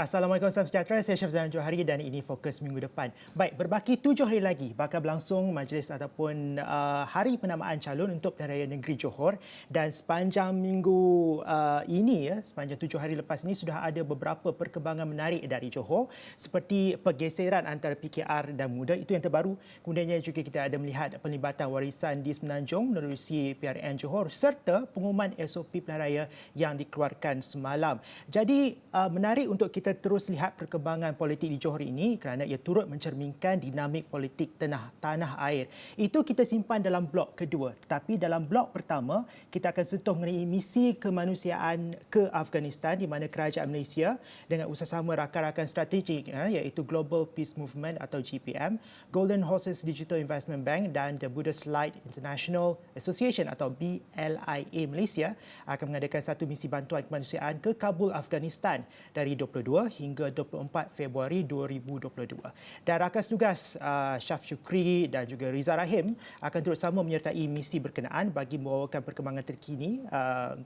Assalamualaikum, salam sejahtera. Saya Syaf Zainal Johari dan ini Fokus Minggu Depan. Baik, berbaki 7 hari lagi bakal berlangsung majlis ataupun hari penamaan calon untuk Pilihan Raya Negeri Johor, dan sepanjang minggu ini, sepanjang 7 hari lepas ini sudah ada beberapa perkembangan menarik dari Johor seperti pergeseran antara PKR dan Muda, itu yang terbaru. Kemudiannya juga kita ada melihat pelibatan warisan di Semenanjung menerusi PRN Johor serta pengumuman SOP Pilihan Raya yang dikeluarkan semalam. Jadi menarik untuk kita terus lihat perkembangan politik di Johor ini kerana ia turut mencerminkan dinamik politik tanah air. Itu kita simpan dalam blok kedua. Tetapi dalam blok pertama, kita akan sentuh mengenai misi kemanusiaan ke Afghanistan di mana kerajaan Malaysia dengan usaha-sama rakan-rakan strategik iaitu Global Peace Movement atau GPM, Golden Horses Digital Investment Bank dan The Buddhist Light International Association atau BLIA Malaysia akan mengadakan satu misi bantuan kemanusiaan ke Kabul, Afghanistan dari 22 hingga 24 Februari 2022. Dan rakan tugas Syaf Shukri dan juga Riza Rahim akan turut sama menyertai misi berkenaan bagi membawakan perkembangan terkini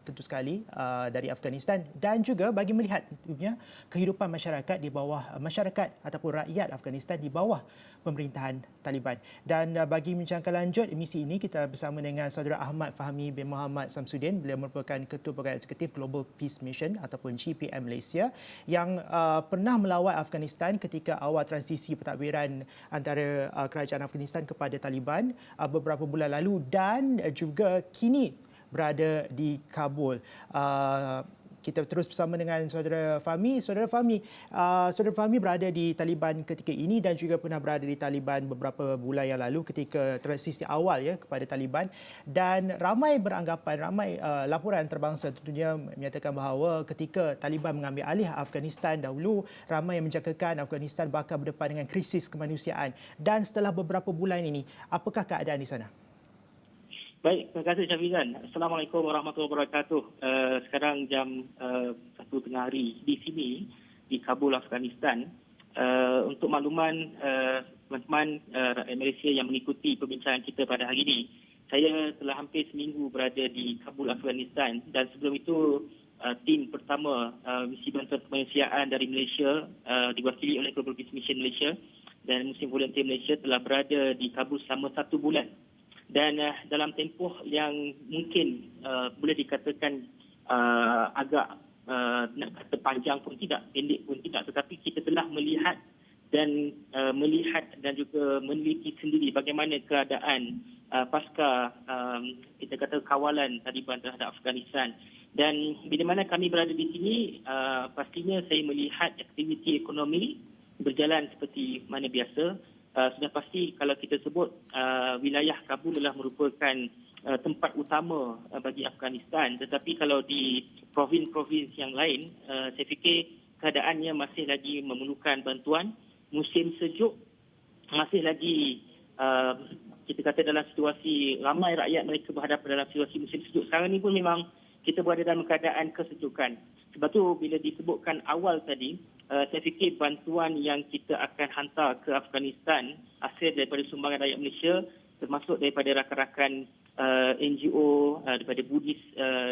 tentu sekali dari Afghanistan dan juga bagi melihat tentunya kehidupan masyarakat di bawah masyarakat ataupun rakyat Afghanistan di bawah pemerintahan Taliban. Dan bagi membincangkan lanjut misi ini, kita bersama dengan saudara Ahmad Fahmi bin Muhammad Samsudin. Beliau merupakan Ketua Pegawai Eksekutif Global Peace Mission ataupun GPM Malaysia yang pernah melawat Afghanistan ketika awal transisi pentadbiran antara kerajaan Afghanistan kepada Taliban beberapa bulan lalu dan juga kini berada di Kabul. Kita terus bersama dengan saudara Fahmi. Saudara Fahmi berada di Taliban ketika ini dan juga pernah berada di Taliban beberapa bulan yang lalu ketika transisi awal kepada Taliban, dan ramai laporan antarabangsa tentunya menyatakan bahawa ketika Taliban mengambil alih Afghanistan dahulu, ramai yang menjangkakan Afghanistan bakal berdepan dengan krisis kemanusiaan. Dan setelah beberapa bulan ini, apakah keadaan di sana? Baik, terima kasih Syafizan. Assalamualaikum warahmatullahi wabarakatuh. Sekarang jam 1 tengah hari di sini, di Kabul, Afghanistan. Untuk makluman teman-teman rakyat Malaysia yang mengikuti perbincangan kita pada hari ini, saya telah hampir seminggu berada di Kabul, Afghanistan, dan sebelum itu tim pertama misi bantuan kemanusiaan dari Malaysia diwakili oleh Global Peace Mission Malaysia dan Muslim Volunteer Malaysia telah berada di Kabul selama 1 bulan. Dan dalam tempoh yang mungkin boleh dikatakan agak nak kata panjang pun tidak, pendek pun tidak, tetapi kita telah melihat dan juga meneliti sendiri bagaimana keadaan pasca kita kata kawalan Taliban terhadap Afghanistan. Dan bila mana kami berada di sini, pastinya saya melihat aktiviti ekonomi berjalan seperti mana biasa. Sudah pasti kalau kita sebut wilayah Kabul adalah merupakan tempat utama bagi Afghanistan, tetapi kalau di provins-provins yang lain, saya fikir keadaannya masih lagi memerlukan bantuan. Musim sejuk masih lagi kita kata dalam situasi ramai rakyat mereka berhadapan dalam situasi musim sejuk. Sekarang ni pun memang kita berada dalam keadaan kesejukan. Sebab tu bila disebutkan awal tadi, saya fikir bantuan yang kita akan hantar ke Afghanistan hasil daripada sumbangan rakyat Malaysia, termasuk daripada rakan-rakan NGO, daripada Buddhis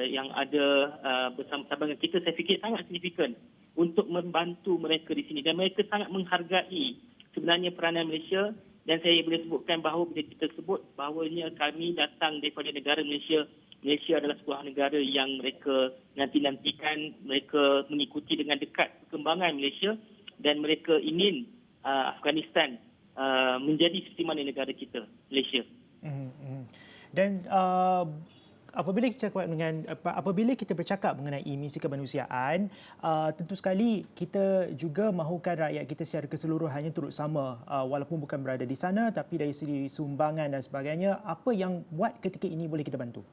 yang ada bersama-sama dengan kita, saya fikir sangat signifikan untuk membantu mereka di sini. Dan mereka sangat menghargai sebenarnya peranan Malaysia. Dan saya boleh sebutkan bahawa bila kita sebut bahawanya kami datang daripada negara Malaysia, Malaysia adalah sebuah negara yang mereka nanti-nantikan, mereka mengikuti dengan dekat perkembangan Malaysia dan mereka ingin Afghanistan menjadi seperti mana negara kita, Malaysia. Dan apabila kita bercakap mengenai misi kemanusiaan, tentu sekali kita juga mahukan rakyat kita secara keseluruhannya turut sama, walaupun bukan berada di sana, tapi dari segi sumbangan dan sebagainya, apa yang buat ketika ini boleh kita bantu?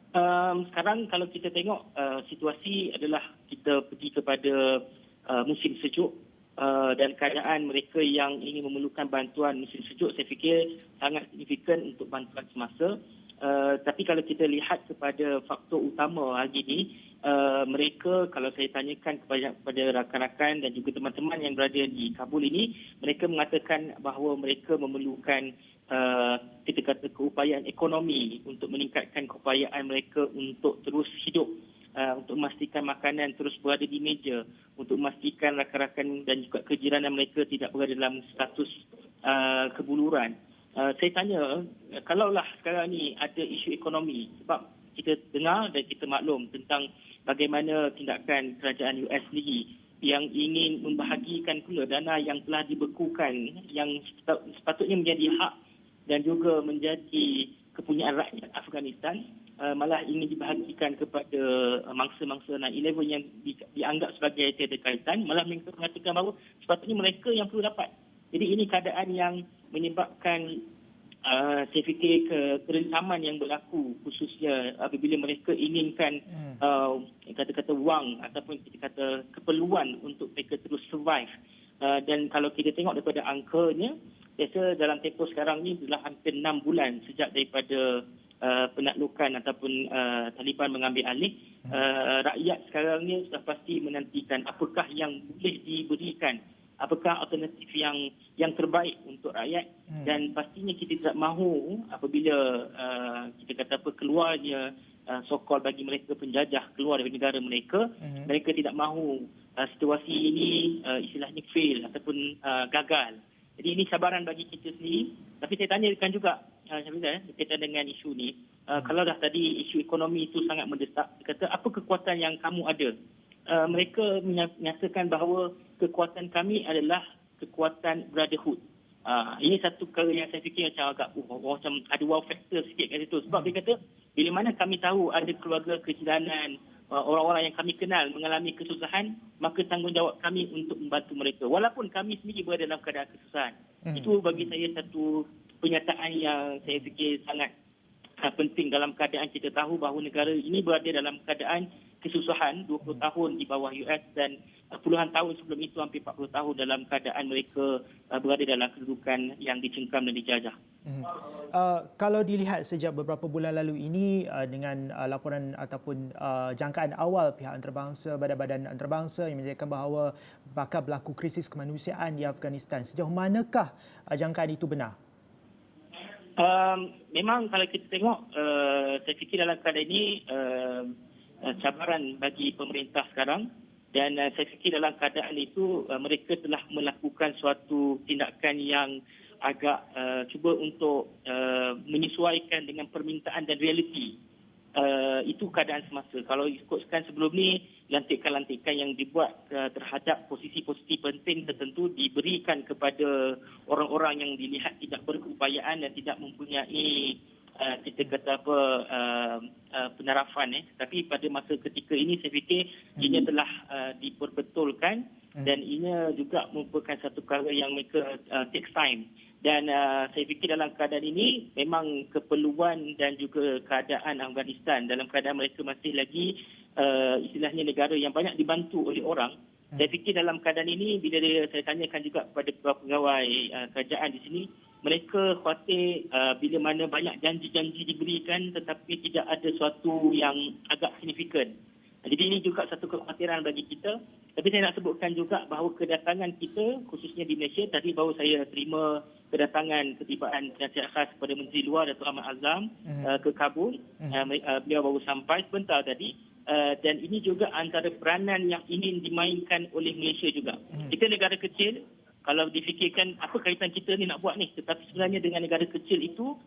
Sekarang kalau kita tengok situasi adalah kita pergi kepada musim sejuk dan keadaan mereka yang ingin memerlukan bantuan musim sejuk, saya fikir sangat signifikan untuk bantuan semasa. Tapi kalau kita lihat kepada faktor utama hari ini, mereka kalau saya tanyakan kepada rakan-rakan dan juga teman-teman yang berada di Kabul ini, mereka mengatakan bahawa mereka memerlukan kita kata keupayaan ekonomi untuk meningkatkan keupayaan mereka untuk terus hidup untuk memastikan makanan terus berada di meja, untuk memastikan rakan-rakan dan juga kejiranan mereka tidak berada dalam status kebuluran. Saya tanya, kalaulah sekarang ni ada isu ekonomi, sebab kita dengar dan kita maklum tentang bagaimana tindakan kerajaan US sendiri yang ingin membahagikan pula dana yang telah dibekukan yang sepatutnya menjadi hak dan juga menjadi kepunyaan rakyat Afghanistan, malah ingin dibahagikan kepada mangsa-mangsa 9/11 yang dianggap sebagai tiada kaitan, malah mereka mengatakan bahawa sepatutnya mereka yang perlu dapat. Jadi ini keadaan yang menyebabkan saya fikir kerensaman yang berlaku khususnya apabila mereka inginkan kata-kata wang ataupun kita kata keperluan untuk mereka terus survive. Dan kalau kita tengok daripada angkanya, biasa dalam tempoh sekarang ni adalah hampir 6 bulan sejak daripada penaklukan ataupun Taliban mengambil alih. Rakyat sekarang ni sudah pasti menantikan apakah yang boleh diberikan, apakah alternatif yang terbaik untuk rakyat, dan pastinya kita tidak mahu apabila kita kata apa keluarnya so-called bagi mereka penjajah keluar dari negara mereka, mereka tidak mahu situasi ini istilahnya fail ataupun gagal. Jadi ini cabaran bagi kita sendiri. Tapi saya tanyakan juga berkaitan dengan isu ni, kalau dah tadi isu ekonomi itu sangat mendesak, dia kata apa kekuatan yang kamu ada? Mereka menyatakan bahawa kekuatan kami adalah kekuatan brotherhood. Ini satu perkara yang saya fikir macam agak macam ada wow factor sikit kat situ. Sebab dia kata, bila mana kami tahu ada keluarga kejiranan, orang-orang yang kami kenal mengalami kesusahan, maka tanggungjawab kami untuk membantu mereka. Walaupun kami sendiri berada dalam keadaan kesusahan. Itu bagi saya satu pernyataan yang saya fikir sangat penting dalam keadaan kita tahu bahawa negara ini berada dalam keadaan kesusahan 20 tahun di bawah US dan puluhan tahun sebelum itu, hampir 40 tahun dalam keadaan mereka berada dalam kedudukan yang dicengkam dan dijajah. Kalau dilihat sejak beberapa bulan lalu ini dengan laporan ataupun jangkaan awal pihak antarabangsa, badan-badan antarabangsa yang menyatakan bahawa bakal berlaku krisis kemanusiaan di Afghanistan, sejauh manakah jangkaan itu benar? Memang kalau kita tengok, saya fikir dalam keadaan ini cabaran bagi pemerintah sekarang, dan saya fikir dalam keadaan itu mereka telah melakukan suatu tindakan yang agak cuba untuk menyesuaikan dengan permintaan dan realiti. Itu keadaan semasa. Kalau ikutkan sebelum ni, lantikan-lantikan yang dibuat terhadap posisi-posisi penting tertentu diberikan kepada orang-orang yang dilihat tidak berkeupayaan dan tidak mempunyai kita kata apa penarafan. Tapi pada masa ketika ini saya fikir ini telah diperbetulkan dan ini juga merupakan satu perkara yang mereka takes time. Dan saya fikir dalam keadaan ini memang keperluan dan juga keadaan Afghanistan dalam keadaan mereka masih lagi istilahnya negara yang banyak dibantu oleh orang. Saya fikir dalam keadaan ini, bila saya tanyakan juga kepada beberapa pegawai kerajaan di sini, mereka khawatir bila mana banyak janji-janji diberikan tetapi tidak ada suatu yang agak signifikan. Jadi ini juga satu kekhawatiran bagi kita. Tapi saya nak sebutkan juga bahawa kedatangan kita, khususnya di Malaysia, tadi baru saya terima kedatangan ketibaan penasihat khas kepada Menteri Luar Datuk Ahmad Azam ke Kabul. Beliau baru sampai sebentar tadi. Dan ini juga antara peranan yang ingin dimainkan oleh Malaysia juga. Kita negara kecil, kalau difikirkan apa kaitan kita ni nak buat ni, tetapi sebenarnya dengan negara kecil itu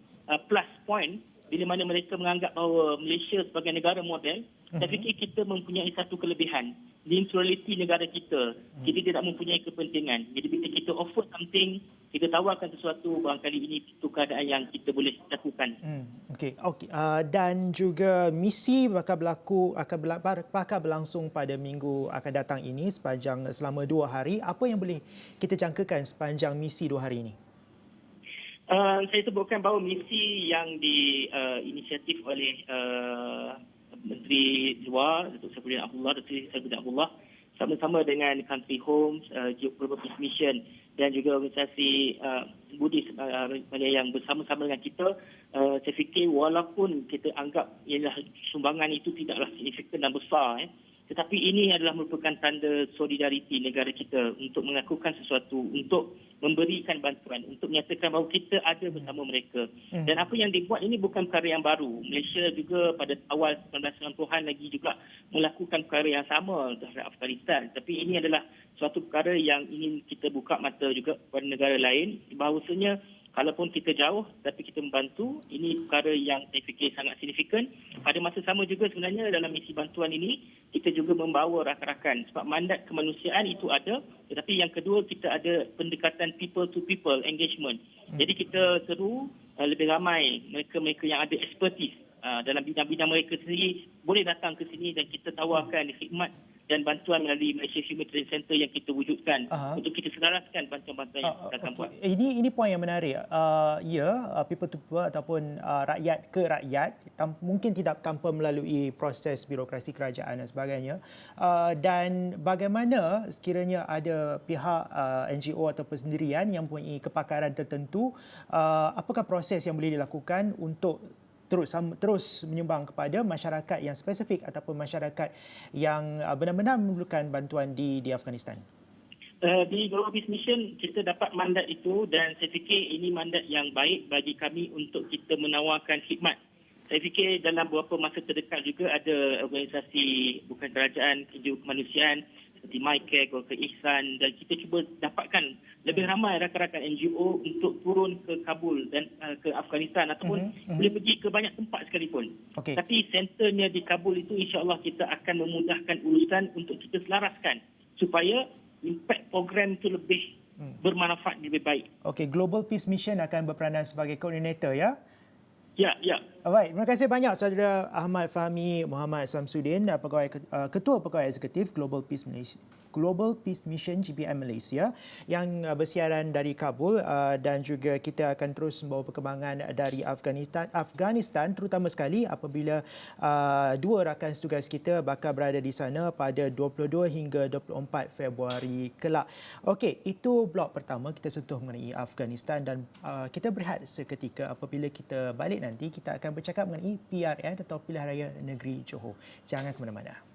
plus point bila mana mereka menganggap bahawa Malaysia sebagai negara model, saya fikir kita mempunyai satu kelebihan. Neutrality negara kita. Kita tidak mempunyai kepentingan. Jadi bila kita offer something, kita tawarkan sesuatu, barangkali ini itu keadaan yang kita boleh lakukan. Okey. Dan juga misi bakal berlangsung pada minggu akan datang ini sepanjang selama 2 hari. Apa yang boleh kita jangkakan sepanjang misi 2 hari ini? Saya sebutkan bahawa misi yang diinisiatif oleh Menteri Luar, Datuk Saifuddin Abdullah, sama-sama dengan Country Homes, Geopolitical Peace Mission dan juga organisasi Buddhis yang bersama-sama dengan kita, saya fikir walaupun kita anggap ialah sumbangan itu tidaklah signifikan dan besar, Tetapi ini adalah merupakan tanda solidariti negara kita untuk mengakukan sesuatu, untuk memberikan bantuan, untuk menyatakan bahawa kita ada bersama mereka. Dan apa yang dibuat ini bukan perkara yang baru. Malaysia juga pada awal 1990-an lagi juga melakukan perkara yang sama terhadap Afghanistan. Tapi ini adalah suatu perkara yang ingin kita buka mata juga kepada negara lain, bahawasanya kalaupun kita jauh tapi kita membantu, ini perkara yang saya fikir sangat signifikan. Pada masa sama juga sebenarnya dalam misi bantuan ini, kita juga membawa rakan-rakan. Sebab mandat kemanusiaan itu ada, tetapi yang kedua kita ada pendekatan people to people engagement. Jadi kita seru lebih ramai mereka-mereka yang ada expertise dalam bidang-bidang mereka sendiri boleh datang ke sini dan kita tawarkan khidmat dan bantuan melalui Malaysia Humanitarian Center yang kita wujudkan untuk kita selaraskan bantuan-bantuan yang kita akan buat. Ini poin yang menarik. People to people ataupun rakyat ke rakyat, mungkin tidak tanpa melalui proses birokrasi kerajaan dan sebagainya. Dan bagaimana sekiranya ada pihak NGO ataupun sendirian yang mempunyai kepakaran tertentu, apakah proses yang boleh dilakukan untuk terus menyumbang kepada masyarakat yang spesifik ataupun masyarakat yang benar-benar memerlukan bantuan di Afghanistan? Di Global Peace Mission kita dapat mandat itu dan saya fikir ini mandat yang baik bagi kami untuk kita menawarkan khidmat. Saya fikir dalam beberapa masa terdekat juga ada organisasi bukan kerajaan, NGO kemanusiaan seperti MyCare, Golkar Ihsan, dan kita cuba dapatkan lebih ramai rakan-rakan NGO untuk turun ke Kabul dan ke Afghanistan ataupun boleh pergi ke banyak tempat sekalipun. Okay. Tapi senternya di Kabul itu insya-Allah kita akan memudahkan urusan untuk kita selaraskan supaya impact program itu lebih bermanfaat, lebih baik. Okey, Global Peace Mission akan berperanan sebagai koordinator ya? Ya. Alright, terima kasih banyak saudara Ahmad Fahmi Muhammad Samsudin, Ketua Pegawai Eksekutif Global Peace Mission GPM Malaysia yang bersiaran dari Kabul, dan juga kita akan terus membawa perkembangan dari Afghanistan terutama sekali apabila dua rakan setugas kita bakal berada di sana pada 22 hingga 24 Februari kelak. Okey, itu blok pertama kita sentuh mengenai Afghanistan dan kita berehat seketika. Apabila kita balik nanti kita akan bercakap mengenai PRN atau Pilihan Raya Negeri Johor. Jangan ke mana-mana.